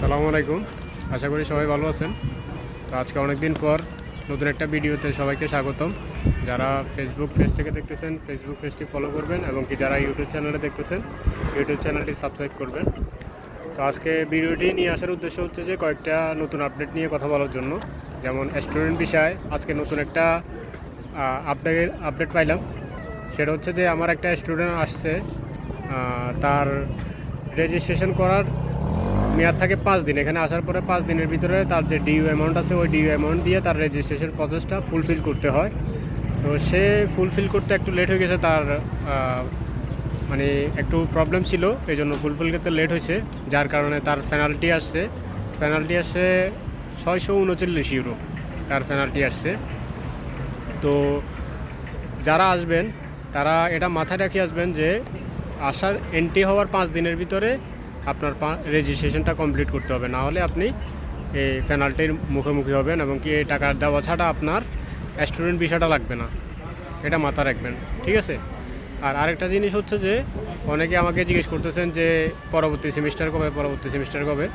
আসসালামু আলাইকুম। আশা করি সবাই ভালো আছেন। তো আজকে অনেক দিন পর নতুন একটা ভিডিওতে সবাইকে স্বাগতম। যারা ফেসবুক পেজ থেকে দেখতেছেন ফেসবুক পেজটি ফলো করবেন, এবং কি যারা ইউটিউব চ্যানেলে দেখতেছেন ইউটিউব চ্যানেলটি সাবস্ক্রাইব করবেন। তো আজকে ভিডিওটি নিয়ে আসার উদ্দেশ্য হচ্ছে যে কয়েকটা নতুন আপডেট নিয়ে কথা বলার জন্য। যেমন স্টুডেন্ট বিষয়ে আজকে নতুন একটা আপডেট পাইলাম। সেটা হচ্ছে যে আমার একটা স্টুডেন্ট আসছে, তার রেজিস্ট্রেশন করার মেয়াদ থাকে 5 দিন। এখানে আসার পরে 5 দিনের ভিতরে তার যে ডিউ অ্যামাউন্ট আছে ওই ডিউ অ্যামাউন্ট দিয়ে তার রেজিস্ট্রেশন প্রসেসটা ফুলফিল করতে হয়। তো সে ফুলফিল করতে একটু লেট হয়ে গেছে, তার মানে একটু প্রবলেম ছিল, এই জন্য ফুলফিল করতে লেট হয়েছে, যার কারণে তার পেনাল্টি আসছে 639 ইউরো তার পেনাল্টি আসছে। তো যারা আসবেন তারা এটা মাথায় রেখে আসবেন যে আসার এন্ট্রি হওয়ার 5 দিনের ভিতরে আপনার রেজিস্ট্রেশনটা কমপ্লিট করতে হবে, না হলে আপনি এই পেনাল্টির মুখোমুখি হবেন, এবং কি এই টাকা দেওয়া ছাড়া আপনার স্টুডেন্ট ভিসাটা লাগবে না। এটা মাথায় রাখবেন, ঠিক আছে? আর আরেকটা জিনিস হচ্ছে যে অনেকে আমাকে জিজ্ঞেস করতেছেন যে পরবর্তী সেমিস্টার কবে।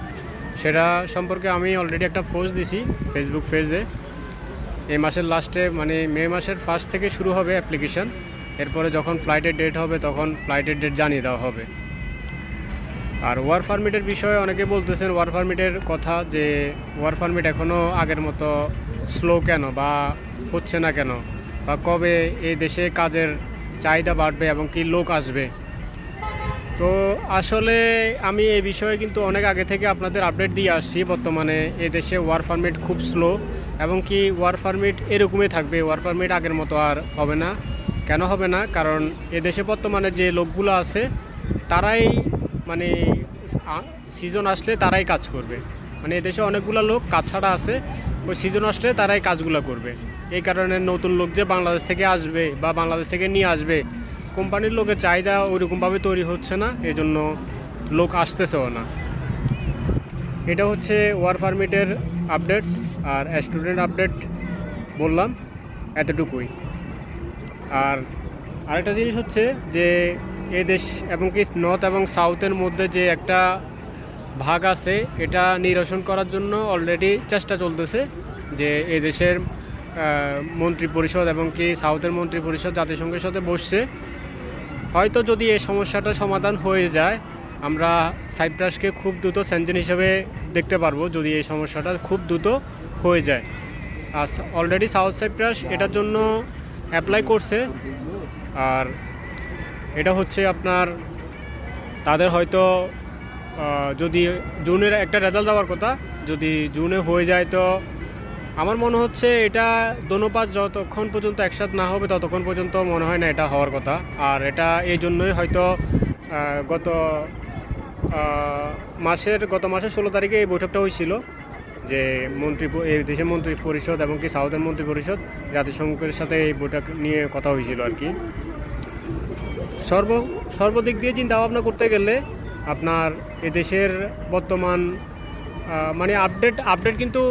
সেটা সম্পর্কে আমি অলরেডি একটা পোস্ট দিছি ফেসবুক পেজে। এই মাসের লাস্টে মানে মে মাসের 1 থেকে শুরু হবে অ্যাপ্লিকেশান। এরপরে যখন ফ্লাইটের ডেট হবে তখন ফ্লাইটের ডেট জানিয়ে দেওয়া হবে। আর ওয়ার্ক পারমিটের বিষয়ে অনেকে বলতেছেন ওয়ার্ক পারমিটের কথা, যে ওয়ার্ক পারমিট এখনও আগের মতো স্লো কেন, বা হচ্ছে না কেন, বা কবে এই দেশে কাজের চাহিদা বাড়বে এবং কি লোক আসবে। তো আসলে আমি এই বিষয়ে কিন্তু অনেক আগে থেকে আপনাদের আপডেট দিয়ে আসছি। বর্তমানে এই দেশে ওয়ার্ক পারমিট খুব স্লো, এবং কি ওয়ার্ক পারমিট এরকমই থাকবে, ওয়ার্ক পারমিট আগের মতো আর হবে না। কেন হবে না? কারণ এদেশে বর্তমানে যে লোকগুলো আছে তারাই মানে সিজন আসলে তারাই কাজ করবে। মানে এদেশে অনেকগুলো লোক কাজ ছাড়া আছে, ওই সিজন আসলে তারাই কাজগুলো করবে। এই কারণে নতুন লোক যে বাংলাদেশ থেকে আসবে বা বাংলাদেশ থেকে নিয়ে আসবে, কোম্পানির লোকের চাহিদা ওইরকমভাবে তৈরি হচ্ছে না, এই জন্য লোক আসতেছেও না। এটা হচ্ছে ওয়ার্ক পারমিটের আপডেট। আর স্টুডেন্ট আপডেট বললাম এতটুকুই। আর আরেকটা জিনিস হচ্ছে যে এই দেশ এবং কি নর্থ এবং সাউথের মধ্যে যে একটা ভাগ আছে, এটা নিরসন করার জন্য অলরেডি চেষ্টা চলতেছে। যে এই দেশের মন্ত্রী পরিষদ এবং কি সাউথের মন্ত্রী পরিষদ জাতিসংঘের সাথে বসছে। হয়তো যদি এই সমস্যাটা সমাধান হয়ে যায়, আমরা সাইপ্রাসকে খুব দ্রুত সেনজেন হিসেবে দেখতে পারবো, যদি এই সমস্যাটা খুব দ্রুত হয়ে যায়। আর অলরেডি সাউথ সাইপ্রাস এটার জন্য অ্যাপ্লাই করছে। আর এটা হচ্ছে আপনার তাদের হয়তো যদি জুনের একটা রেজাল্ট দেওয়ার কথা, যদি জুনে হয়ে যায় তো আমার মনে হচ্ছে এটা দোনো পাশ যতক্ষণ পর্যন্ত একসাথে না হবে ততক্ষণ পর্যন্ত মনে হয় না এটা হওয়ার কথা। আর এটা এই জন্যই হয়তো গত মাসের 16 তারিখে এই বৈঠকটা হয়েছিল, যে এই দেশের মন্ত্রী পরিষদ এবং কি সাউথের মন্ত্রী পরিষদ জাতিসংঘের সাথে এই বৈঠক নিয়ে কথা হয়েছিল আর কি। সর্বদিক দিয়ে চিন্তা ভাবনা করতে গেলে আপনার এদেশের বর্তমান মানে আপডেট কিন্তু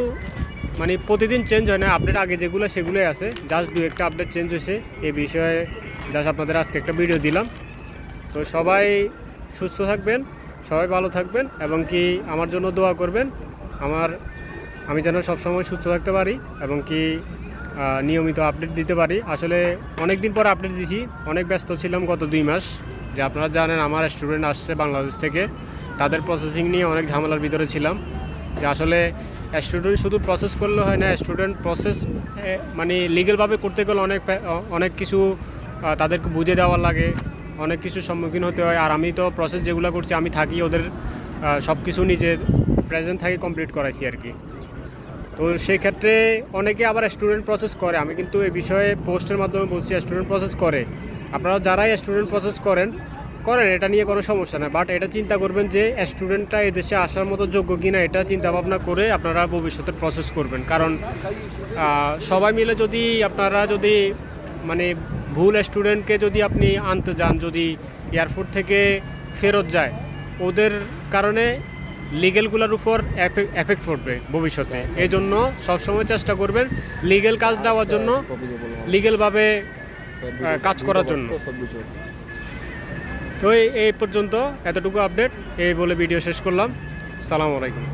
মানে প্রতিদিন চেঞ্জ হয় না। আপডেট আগে যেগুলো সেগুলোই আছে, জাস্ট 2-1টা আপডেট চেঞ্জ হয়েছে। এই বিষয়ে জাস্ট আপনাদের আজকে একটা ভিডিও দিলাম। তো সবাই সুস্থ থাকবেন, সবাই ভালো থাকবেন, এবং কি আমার জন্য দোয়া করবেন। আমি যেন সবসময় সুস্থ থাকতে পারি এবং কি নিয়মিত আপডেট দিতে পারি। আসলে অনেক দিন পর আপডেট দিছি, অনেক ব্যস্ত ছিলাম গত 2 মাস। যে আপনারা জানেন আমার স্টুডেন্ট আসছে বাংলাদেশ থেকে, তাদের প্রসেসিং নিয়ে অনেক ঝামেলার ভিতরে ছিলাম। যে আসলে স্টুডেন্ট শুধু প্রসেস করলে হয় না, স্টুডেন্ট প্রসেস মানে লিগ্যালভাবে করতে গেলে অনেক কিছু তাদেরকে বুঝে দেওয়ার লাগে, অনেক কিছুর সম্মুখীন হতে হয়। আর আমি তো প্রসেস যেগুলো করছি আমি থাকি ওদের সব কিছু নিজে প্রেজেন্ট থাকি কমপ্লিট করাইছি আর কি। তো সেই ক্ষেত্রে অনেকে আবার স্টুডেন্ট প্রসেস করে, আমি কিন্তু এই বিষয়ে পোস্টের মাধ্যমে বলছি স্টুডেন্ট প্রসেস করে। আপনারা যারাই স্টুডেন্ট প্রসেস করেন এটা নিয়ে কোনো সমস্যা নেই, বাট এটা চিন্তা করবেন যে স্টুডেন্টটা এই দেশে আসার মতো যোগ্য কিনা, এটা চিন্তা ভাবনা করে আপনারা ভবিষ্যতে প্রসেস করবেন। কারণ সবাই মিলে আপনারা যদি মানে ভুল স্টুডেন্টকে যদি আপনি আনতে যান, যদি এয়ারপোর্ট থেকে ফেরত যায়, ওদের কারণে লিগেলগুলোর উপর এফেক্ট পড়বে ভবিষ্যতে। এই জন্য সবসময় চেষ্টা করবেন লিগেল কাজ দেওয়ার জন্য, লিগেলভাবে কাজ করার জন্য। তো এই পর্যন্ত এতটুকু আপডেট এই বলে ভিডিও শেষ করলাম। সালামু আলাইকুম।